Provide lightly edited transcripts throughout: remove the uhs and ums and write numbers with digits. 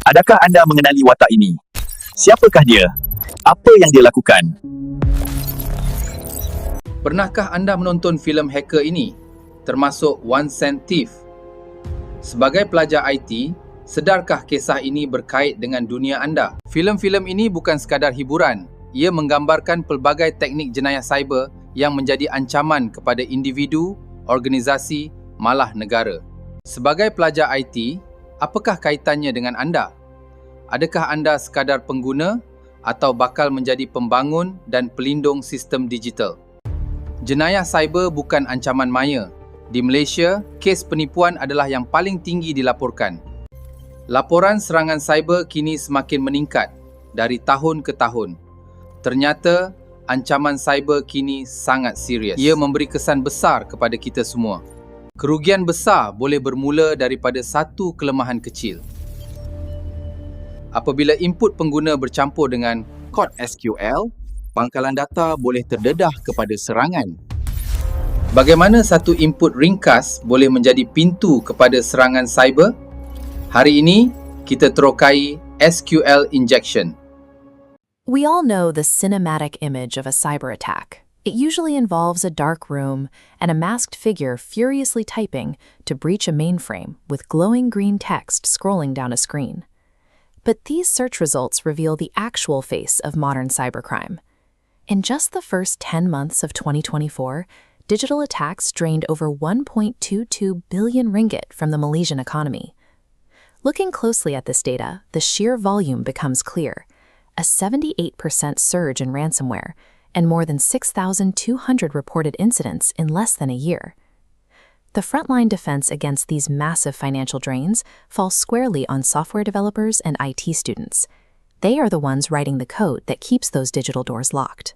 Adakah anda mengenali watak ini? Siapakah dia? Apa yang dia lakukan? Pernahkah anda menonton filem hacker ini? Termasuk One Cent Thief? Sebagai pelajar IT, sedarkah kisah ini berkait dengan dunia anda? Filem-filem ini bukan sekadar hiburan. Ia menggambarkan pelbagai teknik jenayah cyber yang menjadi ancaman kepada individu, organisasi, malah negara. Sebagai pelajar IT, apakah kaitannya dengan anda? Adakah anda sekadar pengguna atau bakal menjadi pembangun dan pelindung sistem digital? Jenayah cyber bukan ancaman maya. Di Malaysia, kes penipuan adalah yang paling tinggi dilaporkan. Laporan serangan cyber kini semakin meningkat dari tahun ke tahun. Ternyata, ancaman cyber kini sangat serius. Ia memberi kesan besar kepada kita semua. Kerugian besar boleh bermula daripada satu kelemahan kecil. Apabila input pengguna bercampur dengan kod SQL, pangkalan data boleh terdedah kepada serangan. Bagaimana satu input ringkas boleh menjadi pintu kepada serangan cyber? Hari ini, kita terokai SQL injection. We all know the cinematic image of a cyber attack. It usually involves a dark room and a masked figure furiously typing to breach a mainframe with glowing green text scrolling down a screen. But these search results reveal the actual face of modern cybercrime. In just the first 10 months of 2024, digital attacks drained over 1.22 billion ringgit from the Malaysian economy. Looking closely at this data, the sheer volume becomes clear. A 78% surge in ransomware, and more than 6,200 reported incidents in less than a year. The frontline defense against these massive financial drains falls squarely on software developers and IT students. They are the ones writing the code that keeps those digital doors locked.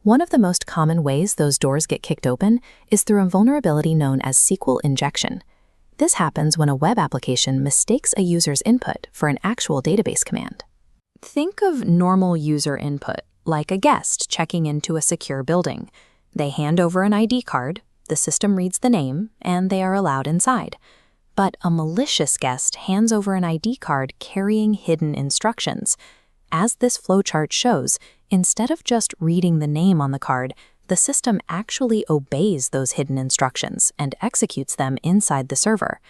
One of the most common ways those doors get kicked open is through a vulnerability known as SQL injection. This happens when a web application mistakes a user's input for an actual database command. Think of normal user input, like a guest checking into a secure building. They hand over an ID card, the system reads the name, and they are allowed inside. But a malicious guest hands over an ID card carrying hidden instructions. As this flowchart shows, instead of just reading the name on the card, the system actually obeys those hidden instructions and executes them inside the server.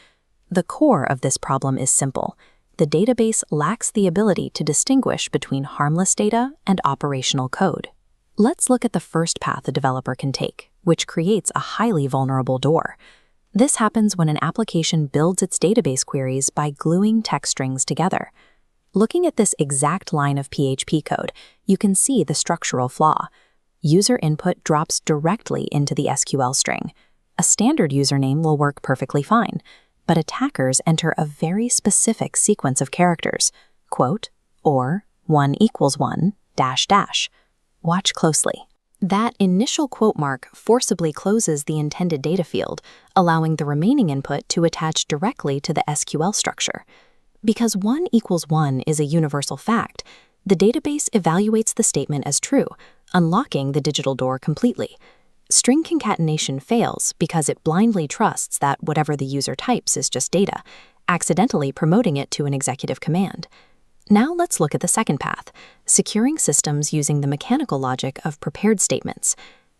The core of this problem is simple. The database lacks the ability to distinguish between harmless data and operational code. Let's look at the first path a developer can take, which creates a highly vulnerable door. This happens when an application builds its database queries by gluing text strings together. Looking at this exact line of PHP code, you can see the structural flaw. User input drops directly into the SQL string. A standard username will work perfectly fine, but attackers enter a very specific sequence of characters, quote, or 1 = 1, --. Watch closely. That initial quote mark forcibly closes the intended data field, allowing the remaining input to attach directly to the SQL structure. Because 1 = 1 is a universal fact, the database evaluates the statement as true, unlocking the digital door completely. String concatenation fails because it blindly trusts that whatever the user types is just data, accidentally promoting it to an executive command. Now let's look at the second path, securing systems using the mechanical logic of prepared statements.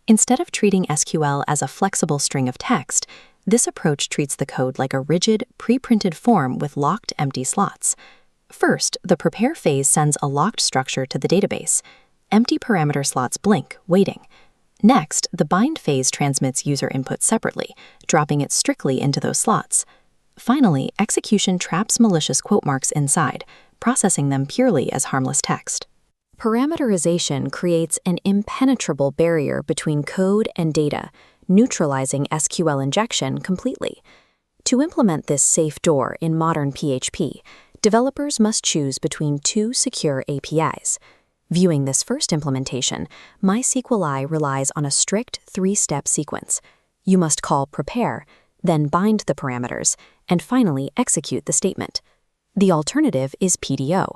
Instead of treating SQL as a flexible string of text, this approach treats the code like a rigid, pre-printed form with locked empty slots. First, the prepare phase sends a locked structure to the database. Empty parameter slots blink, waiting. Next, the bind phase transmits user input separately, dropping it strictly into those slots. Finally, execution traps malicious quote marks inside, processing them purely as harmless text. Parameterization creates an impenetrable barrier between code and data, neutralizing SQL injection completely. To implement this safe door in modern PHP, developers must choose between two secure APIs. Viewing this first implementation, MySQLi relies on a strict three-step sequence. You must call prepare, then bind the parameters, and finally execute the statement. The alternative is PDO.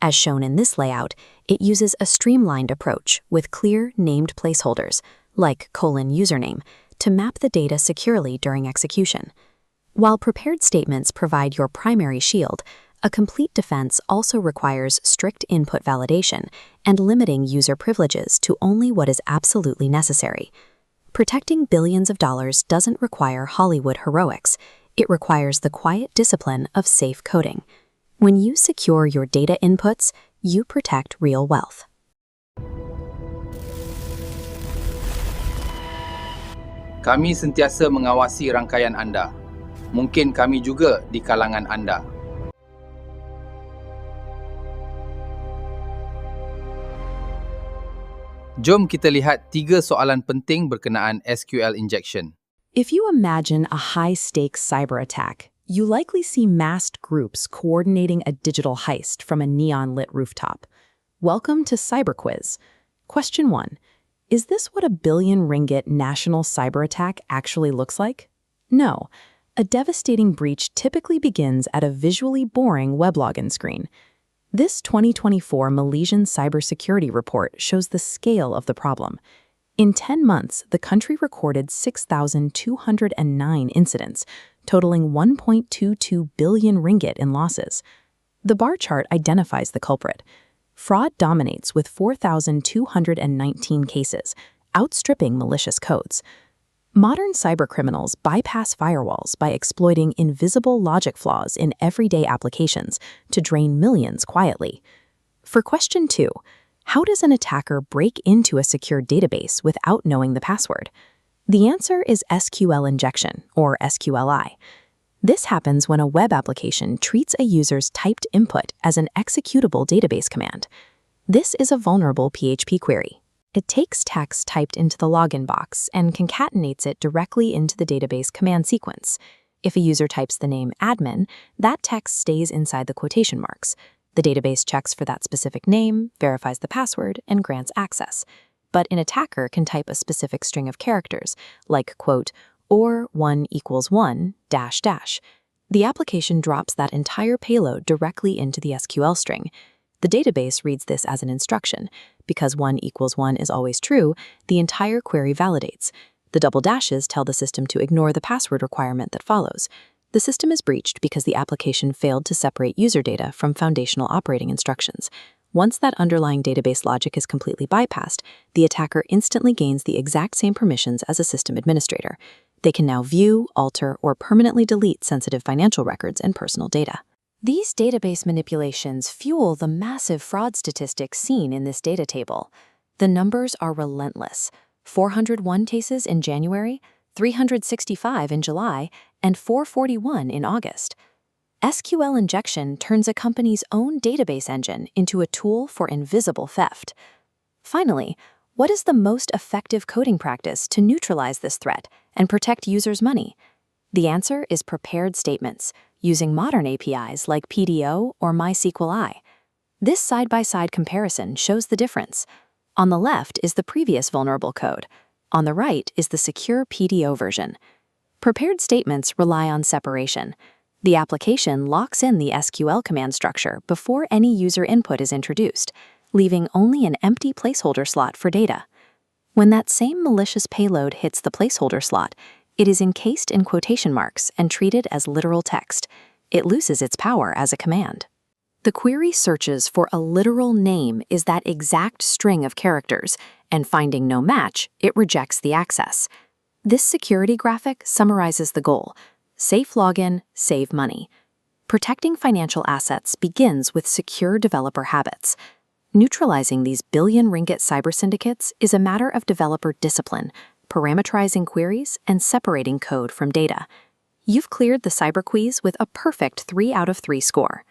As shown in this layout, it uses a streamlined approach with clear named placeholders, like :username, to map the data securely during execution. While prepared statements provide your primary shield, A complete defense also requires strict input validation and limiting user privileges to only what is absolutely necessary. Protecting billions of dollars doesn't require Hollywood heroics. It requires the quiet discipline of safe coding. When you secure your data inputs, you protect real wealth. Kami sentiasa mengawasi rangkaian anda. Mungkin kami juga di kalangan anda. Jom kita lihat 3 soalan penting berkenaan SQL injection. If you imagine a high-stakes cyber attack, you likely see masked groups coordinating a digital heist from a neon-lit rooftop. Welcome to Cyber Quiz. Question 1. Is this what a billion ringgit national cyber attack actually looks like? No. A devastating breach typically begins at a visually boring web login screen. This 2024 Malaysian cybersecurity report shows the scale of the problem. In 10 months, the country recorded 6,209 incidents, totaling 1.22 billion ringgit in losses. The bar chart identifies the culprit. Fraud dominates with 4,219 cases, outstripping malicious codes. Modern cybercriminals bypass firewalls by exploiting invisible logic flaws in everyday applications to drain millions quietly. For question 2, how does an attacker break into a secure database without knowing the password? The answer is SQL injection, or SQLI. This happens when a web application treats a user's typed input as an executable database command. This is a vulnerable PHP query. It takes text typed into the login box and concatenates it directly into the database command sequence. If a user types the name admin, that text stays inside the quotation marks. The database checks for that specific name, verifies the password, and grants access. But an attacker can type a specific string of characters, like, quote, or 1 equals 1, dash dash. The application drops that entire payload directly into the SQL string. The database reads this as an instruction. Because 1 equals 1 is always true, the entire query validates. The double dashes tell the system to ignore the password requirement that follows. The system is breached because the application failed to separate user data from foundational operating instructions. Once that underlying database logic is completely bypassed, the attacker instantly gains the exact same permissions as a system administrator. They can now view, alter, or permanently delete sensitive financial records and personal data. These database manipulations fuel the massive fraud statistics seen in this data table. The numbers are relentless. 401 cases in January, 365 in July, and 441 in August. SQL injection turns a company's own database engine into a tool for invisible theft. Finally, what is the most effective coding practice to neutralize this threat and protect users' money? The answer is prepared statements, using modern APIs like PDO or MySQLi. This side-by-side comparison shows the difference. On the left is the previous vulnerable code. On the right is the secure PDO version. Prepared statements rely on separation. The application locks in the SQL command structure before any user input is introduced, leaving only an empty placeholder slot for data. When that same malicious payload hits the placeholder slot, it is encased in quotation marks and treated as literal text. It loses its power as a command. The query searches for a literal name is that exact string of characters, and finding no match, it rejects the access. This security graphic summarizes the goal: safe login, save money. Protecting financial assets begins with secure developer habits. Neutralizing these billion ringgit cyber syndicates is a matter of developer discipline, parameterizing queries, and separating code from data. You've cleared the cyber quiz with a perfect 3 out of 3 score.